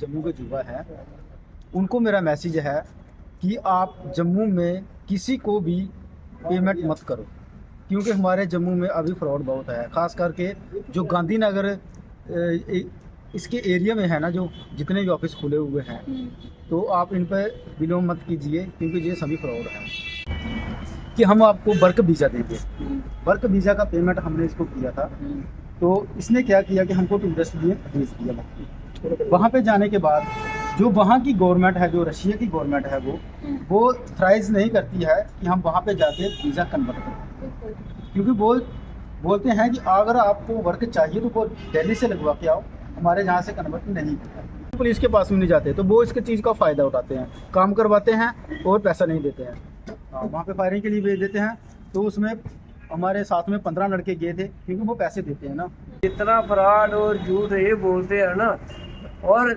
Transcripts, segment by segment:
जम्मू के युवा हैं उनको मेरा मैसेज है कि आप जम्मू में किसी को भी पेमेंट मत करो, क्योंकि हमारे जम्मू में अभी फ्रॉड बहुत है। ख़ास करके जो गांधीनगर इसके एरिया में है ना, जो जितने भी ऑफिस खुले हुए हैं, तो आप इन पर बिलोंग मत कीजिए, क्योंकि ये सभी फ्रॉड हैं। कि हम आपको वर्क वीज़ा देंगे, वर्क वीज़ा का पेमेंट हमने इसको किया था, तो इसने क्या किया कि हमको टूरिस्ट लिए भेज दिया। वहाँ पे जाने के बाद जो वहाँ की गवर्नमेंट है, जो रशिया की गवर्नमेंट है, वो थ्राइज नहीं करती है कि हम वहाँ पे जाके वीज़ा कन्वर्ट करें, क्योंकि वो बोलते हैं कि अगर आपको वर्क चाहिए तो वो दिल्ली से लगवा के आओ, हमारे यहाँ से कन्वर्ट नहीं करता। पुलिस के पास में नहीं जाते, तो वो इसके चीज़ का फ़ायदा उठाते हैं, काम करवाते हैं और पैसा नहीं देते हैं। वहाँ पे फायरिंग के लिए भेज देते हैं, तो उसमें हमारे साथ में 15 लड़के गए थे, क्योंकि वो पैसे देते हैं ना। इतना फ्रॉड और झूठ ये बोलते हैं ना, और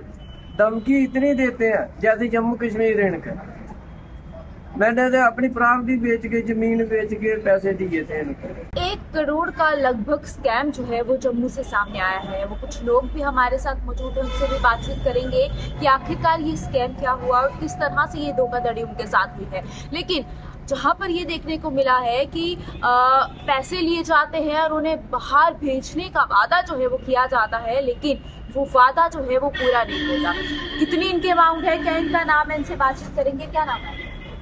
धमकी इतनी देते हैं जैसे जम्मू कश्मीर इनके। मैंने तो अपनी प्रॉपर्टी बेच के, जमीन बेच के पैसे दिए थे इनको। 1 करोड़ का लगभग स्कैम जो है वो जम्मू से सामने आया है। वो कुछ लोग भी हमारे साथ मौजूद हैं, उनसे भी बातचीत करेंगे कि आखिरकार ये स्कैम क्या हुआ और किस तरह से ये धोखाधड़ी उनके साथ हुई है। लेकिन जहाँ पर ये देखने को मिला है कि पैसे लिए जाते हैं और उन्हें बाहर भेजने का वादा जो है वो किया जाता है, लेकिन वो वादा जो है वो पूरा नहीं होता। कितनी इनके अमाउंट है, क्या इनका नाम है, इनसे बातचीत करेंगे। क्या नाम है?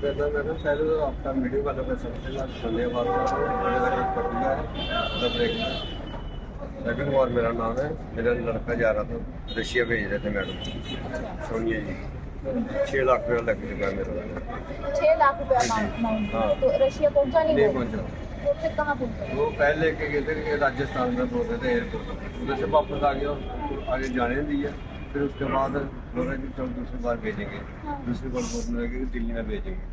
मैडम पहले तो आपका मीडियो वालों का सबसे धन्यवाद। रवि कुमार मेरा नाम है। मेरा लड़का जा रहा था, रशिया भेज रहे थे मैडम सोनिया जी। 6 लाख रुपया लग चुका है मेरा। 6 लाख रुपया अमाउंट। हाँ। तो रशिया पहुंचा नहीं पहुंचा। तो फिर कहाँ पहुंचा? वो पहले के गए थे कि राजस्थान में बोल रहे थे एयरपोर्ट, उधर से वापस आ गया, आगे जाने नहीं दिया। फिर उसके बाद बोल रहे कि चलो दूसरी बार भेजेंगे। दूसरी बार बोलने लगे कि दिल्ली में भेजेंगे।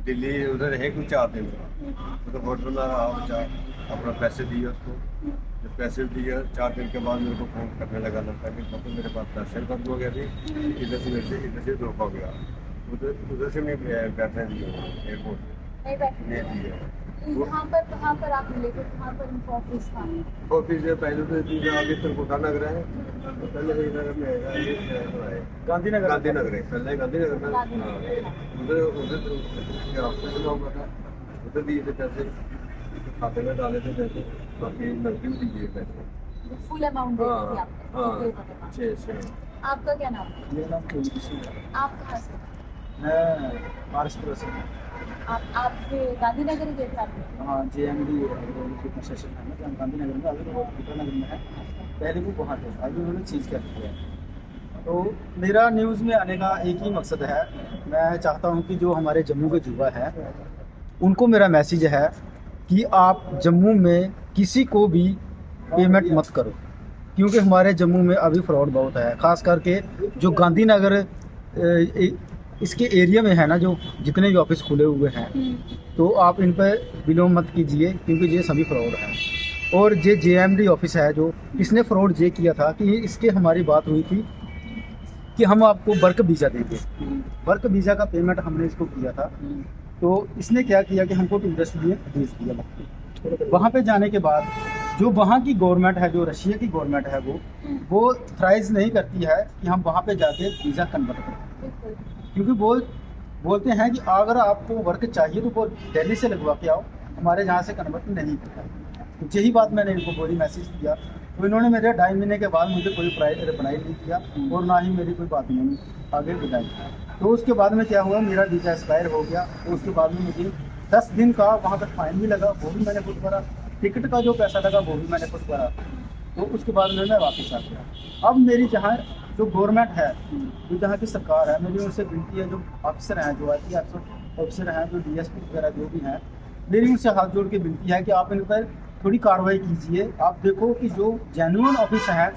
दिल्ली उधर है कुछ 4 दिन का, तो होटल में रहा बच्चा, अपना पैसे दिए उसको। जब पैसे दिए 4 दिन के बाद मेरे को फोन करने लगा लड़का कि तो मेरे पास पैसे बंद हो गए थे, इधर से धोखा हो गया। उधर से नहीं बैठने दिए एयरपोर्ट नहीं दिए। कहाँ पर आप मिले थे? कहाँ पर उनका ऑफिस था? ऑफिस है पहले तो आगे त्रिकुटा नगर है, पहले इधर में गांधीनगर है, पहले गांधीनगर में। उधर ऑफिस में होगा था, उधर दिए थे पैसे, खाते में डाले थे पैसे, बाकी नकदी भी दिए पैसे। फुल अमाउंट दे दी आपने? हाँ 6। आपका क्या नाम है? मेरा नाम कुलदीप है। आप कहाँ से? मैं महाराष्ट्र से। आप गांधीनगर ही गए थे आपने? हाँ, JMD फिटनेस सेशन है ना, जहाँ गांधीनगर में, अभी वो नगर में है। पहले वो वहाँ थे, अभी उन्होंने चीज़ कर दिया है। तो मेरा न्यूज़ में आने का एक ही मकसद है, मैं चाहता हूँ कि जो हमारे जम्मू के युवा हैं उनको मेरा मैसेज है कि आप जम्मू में किसी को भी पेमेंट मत करो, क्योंकि हमारे जम्मू में अभी फ्रॉड बहुत है। ख़ास करके जो गांधीनगर इसके एरिया में है ना, जो जितने भी ऑफिस खुले हुए हैं, तो आप इन पर बिलोंग मत कीजिए, क्योंकि ये सभी फ्रॉड हैं। और ये JMD ऑफिस है, जो इसने फ्रॉड ये किया था कि इसके हमारी बात हुई थी कि हम आपको वर्क वीज़ा देंगे, वर्क वीज़ा का पेमेंट हमने इसको किया था, तो इसने क्या किया कि हमको टूरिस्ट लिए भेज दिया। वहाँ पे जाने के बाद जो वहाँ की गवर्नमेंट है, जो रशिया की गवर्नमेंट है, वो थ्राइज नहीं करती है कि हम वहाँ पे जाके वीज़ा कन्वर्ट करें, क्योंकि वो बोलते हैं कि अगर आपको वर्क चाहिए तो वो दिल्ली से लगवा के आओ, हमारे यहाँ से कन्वर्ट नहीं करता। तो यही बात मैंने इनको बोली, मैसेज दिया, तो इन्होंने मेरे 2.5 महीने के बाद मुझे कोई रिप्लाई नहीं किया और ना ही मेरी कोई बात नहीं आगे बताई। तो उसके बाद में क्या हुआ, मेरा वीज़ा एक्सपायर हो गया। तो उसके बाद में मुझे 10 दिन का वहाँ तक फाइन भी लगा, वो भी मैंने खुद भरा। टिकट का जो पैसा लगा वो भी मैंने खुद भरा। तो उसके बाद में मैं वापस आ गया। अब मेरी जहाँ जो गवर्नमेंट है, जो जहाँ की सरकार है, मेरी उनसे विनती है, जो ऑफिसर हैं, जो IT ऑफिसर हैं, जो DSP वगैरह जो भी हैं, मेरी उनसे हाथ जोड़ के विनती है कि आप इन पर थोड़ी कार्रवाई कीजिए। आप देखो कि जो जेन्युइन ऑफिस हैं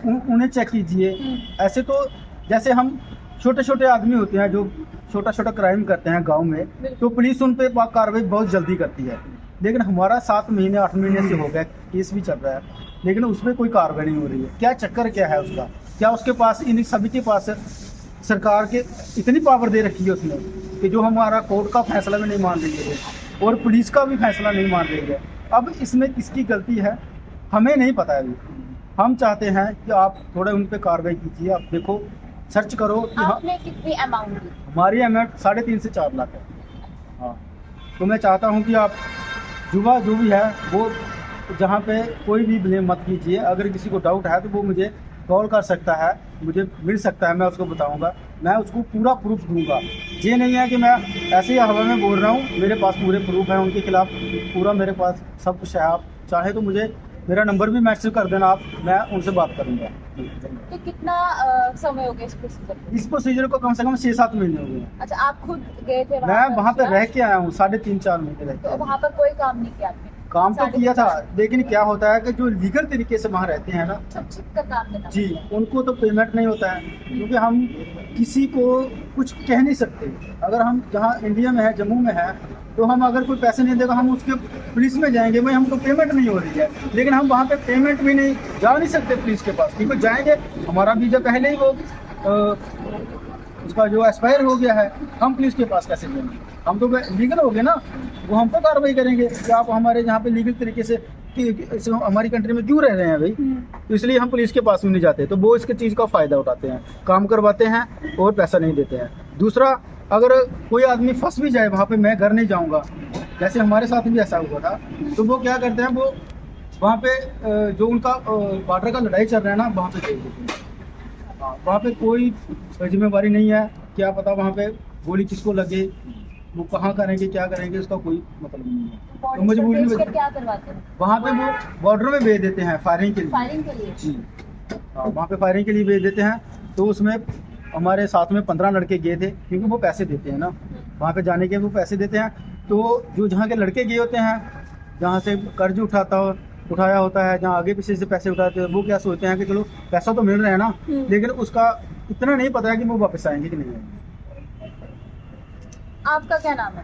उन्हें चेक कीजिए। ऐसे तो जैसे हम छोटे छोटे आदमी होते हैं जो छोटा छोटा क्राइम करते हैं गांव में, तो पुलिस उन पर कार्रवाई बहुत जल्दी करती है, लेकिन हमारा 7 महीने 8 महीने से हो गया, केस भी चल रहा है, लेकिन उसमें कोई कार्रवाई नहीं हो रही है। क्या चक्कर क्या है उसका? क्या उसके पास, इन सभी के पास सरकार के इतनी पावर दे रखी है उसने कि जो हमारा कोर्ट का फैसला भी नहीं मान रही है और पुलिस का भी फैसला नहीं मान रही है? अब इसमें किसकी गलती है हमें नहीं पता है। हम चाहते हैं कि आप थोड़े उन पर कार्रवाई कीजिए। आप देखो सर्च करो कि हाँ, आपने कितनी अमाउंट दी? हमारी अमाउंट 3.5 से 4 लाख है। हाँ, तो मैं चाहता हूँ कि आप जुआ जो भी है वो जहाँ पे कोई भी ब्लेम मत कीजिए। अगर किसी को डाउट है तो वो मुझे कॉल कर सकता है, मुझे मिल सकता है, मैं उसको बताऊंगा, मैं उसको पूरा प्रूफ दूंगा। ये नहीं है कि मैं ऐसे ही हवा में बोल रहा हूँ, मेरे पास पूरे प्रूफ हैं उनके खिलाफ, पूरा मेरे पास सब कुछ है। आप चाहे तो मुझे मेरा नंबर भी मैसेज कर देना आप, मैं उनसे बात करूंगा। तो कितना समय हो गया इस प्रोसीजर को? इस प्रोसीजर को कम से कम 6-7 महीने हो गए हैं। अच्छा, आप खुद गए थे मैं वहाँ पे रह के आया हूँ, 3.5-4 महीने रह के तो आया हूँ। वहाँ पर कोई काम नहीं किया आपने? काम तो किया था, लेकिन क्या होता है कि जो लीगल तरीके से वहाँ रहते हैं ना छुप का काम देना। जी, उनको तो पेमेंट नहीं होता है, क्योंकि हम किसी को कुछ कह नहीं सकते। अगर हम जहाँ इंडिया में है, जम्मू में है, तो हम अगर कोई पैसे नहीं देगा हम उसके पुलिस में जाएंगे, भाई हमको पेमेंट नहीं हो रही है, लेकिन हम वहाँ पे पेमेंट भी नहीं जा नहीं सकते पुलिस के पास, क्योंकि जाएंगे हमारा वीज़ा पहले ही वो उसका जो एक्सपायर हो गया है, हम पुलिस के पास कैसे जाएंगे? हम तो लीगल हो गए ना, वो हम तो कार्रवाई करेंगे कि आप हमारे यहाँ पे लीगल तरीके से कि हमारी कंट्री में क्यों रह रहे हैं भाई, तो इसलिए हम पुलिस के पास भी नहीं जाते। तो वो इसके चीज़ का फ़ायदा उठाते हैं, काम करवाते हैं और पैसा नहीं देते हैं। दूसरा, अगर कोई आदमी फंस भी जाए वहाँ पे, मैं घर नहीं जाऊँगा, जैसे हमारे साथ भी ऐसा हुआ था, तो वो क्या करते हैं, वो वहाँ पे जो उनका बॉर्डर का लड़ाई चल रहा है ना, वहाँ पे भेज देते हैं। वहाँ पे कोई जिम्मेवारी नहीं है, क्या पता वहाँ पे गोली किसको लगे, वो कहाँ करेंगे, क्या करेंगे, उसका कोई मतलब नहीं है। तो मजबूरी में क्या करवाते हैं? वहाँ पे वो बॉर्डर में भेज देते हैं फायरिंग के लिए। फायरिंग के लिए? जी हाँ, वहाँ पे फायरिंग के लिए भेज देते हैं। तो उसमें हमारे साथ में 15 लड़के गए थे, क्योंकि वो पैसे देते हैं ना, वहाँ पे जाने के वो पैसे देते हैं। तो जो जहाँ के लड़के गए होते हैं, जहाँ से कर्ज उठाया होता है, जहाँ आगे पीछे से पैसे उठाते हैं, वो क्या सोचते हैं कि चलो पैसा तो मिल रहा है ना, लेकिन उसका इतना नहीं पता है कि वो वापस आएंगे कि नहीं आएंगे। आपका क्या नाम है?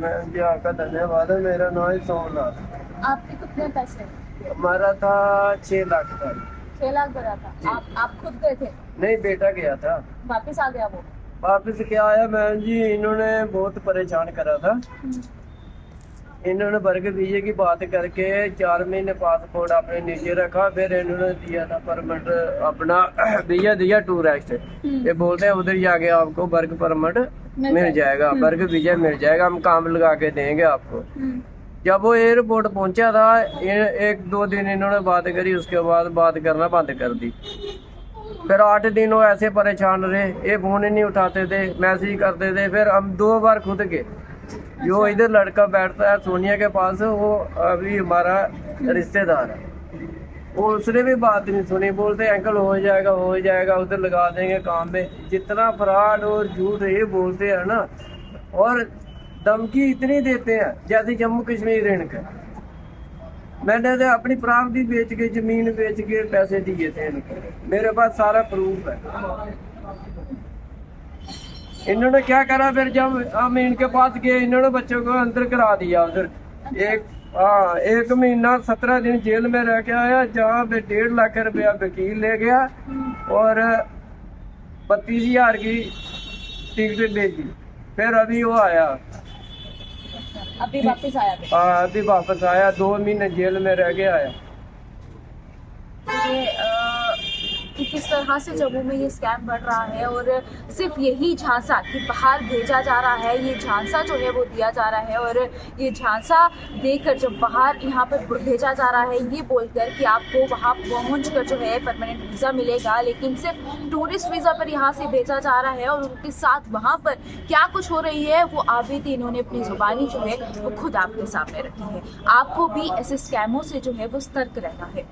मैम जी आपका धन्यवाद है। मेरा नाम है सोमनाथ। आपके कितने पैसे? हमारा था 6 लाख का। 6 लाख भरा था। आप खुद गए थे? नहीं, बेटा गया था। वापस आ गया वो? वापस क्या आया मैम जी, इन्होंने बहुत परेशान करा था। इन्होंने वर्क वीजे की बात करके 4 महीने पासपोर्ट अपने नीचे रखा, फिर इन्होंने दिया था परमिट, अपना वीजा दिया टूरिस्ट। ये बोलते हैं उधर जाके आपको वर्क परमिट मिल जाएगा, वर्क वीजा मिल जाएगा, हम काम लगा के देंगे आपको। जब वो एयरपोर्ट पहुंचा था, 1-2 दिन इन्होंने बात करी, उसके बाद बात करना बंद कर दी। फिर 8 दिन वो ऐसे परेशान रहे, ये फोन ही नहीं उठाते थे, मैसेज करते थे। फिर हम 2 बार खुद गए। जो इधर लड़का बैठता है सोनिया के पास, वो अभी हमारा रिश्तेदार है, वो उसने भी बात नहीं सुनी। बोलते अंकल हो जाएगा, उधर लगा देंगे काम में। जितना फ्रॉड और झूठ ये बोलते हैं ना, और धमकी इतनी देते हैं जैसे जम्मू कश्मीर इनका। मैंने तो अपनी प्रॉपर्टी बेच के, जमीन बेच के पैसे दिए थे इनको, मेरे पास सारा प्रूफ है। इन्होंने क्या करा, फिर जब हम इनके पास गए, इन्होंने बच्चों को अंदर करा दिया उधर। 1 महीना 17 दिन जेल में रह के आया, जहाँ पे 1.5 लाख रुपया वकील ले गया और 32,000 की टिकट भेजी। फिर अभी वो आया, अभी वापस आया? हाँ, अभी वापस आया, 2 महीने जेल में रह के आया। कि किस तरह से जम्मू में ये स्कैम बढ़ रहा है, और सिर्फ यही झांसा कि बाहर भेजा जा रहा है, ये झांसा जो है वो दिया जा रहा है, और ये झांसा देकर जब बाहर यहाँ पर भेजा जा रहा है, ये बोलकर कि आपको वहाँ पहुँचकर जो है परमानेंट वीज़ा मिलेगा, लेकिन सिर्फ टूरिस्ट वीज़ा पर यहाँ से भेजा जा रहा है। और उनके साथ वहाँ पर क्या कुछ हो रही है वो आबिद इन्होंने अपनी ज़ुबानी जो है वो खुद आपके सामने रखी है। आपको भी ऐसे स्कैमों से जो है वो सतर्क रहना है।